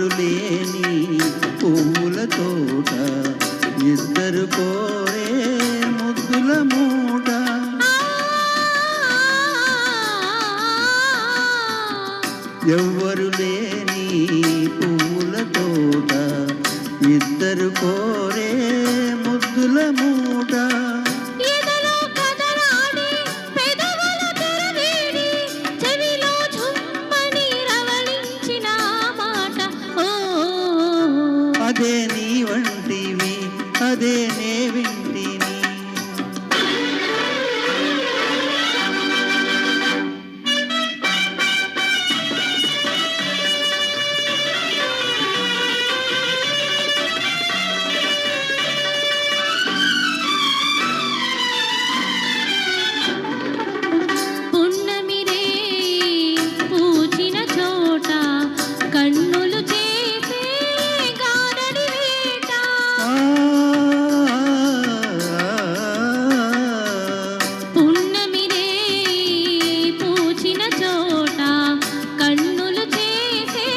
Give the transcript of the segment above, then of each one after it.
ఎవ్వరు లేని పువ్వుల తోట, ఇద్దరు కోరే ముద్దుల మూట. ఎవ్వరు లేని పువ్వుల తోట, ఇద్దరు కోరే ముద్దుల మూట. అదే నీ వంటివి, అదే నే వింటిని. పున్నమిరే పూచిన చోట కన్నులు చేసే గారడి వేట. పున్నమిరే పూచిన చోట కన్నులు చేసే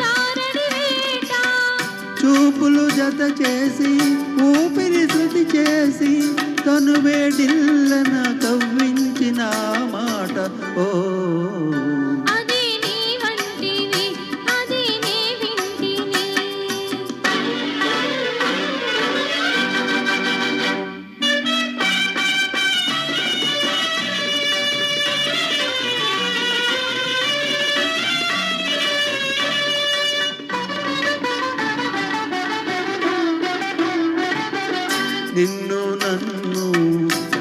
గారడి వేట. చూపులు జత చేసి ఊపిరి శృతి చేసి తను వేడిల్లన కవ్వించిన మాట. ఓ అదే నీ వంటివి, అదే నే వింటిని. నిన్ను నన్ను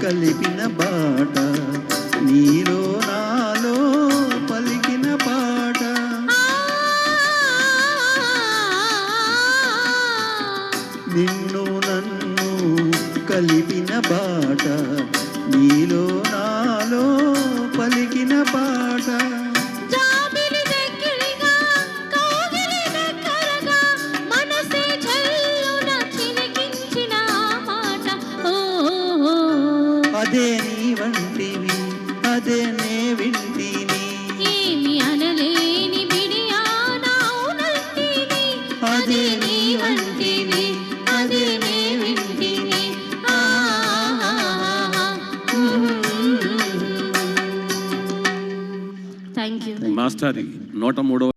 కలిపిన బాట, నీలో నాలో పలికిన పాట. నిన్ను నన్ను కలిపిన బాట, నీలో నాలో పలికిన పాట. జాబిలి దగ్గరగా కౌగిలి దగ్గరగా మనసే జల్లున చిలికించిన మాట. ఓ అదే నీ వంటివి, అదే నే వింటిని. ఏమి అనలేని బిడియానౌనంటిని. అదే నీ వంటివి, అదే నే వింటిని. Thank you master 103వ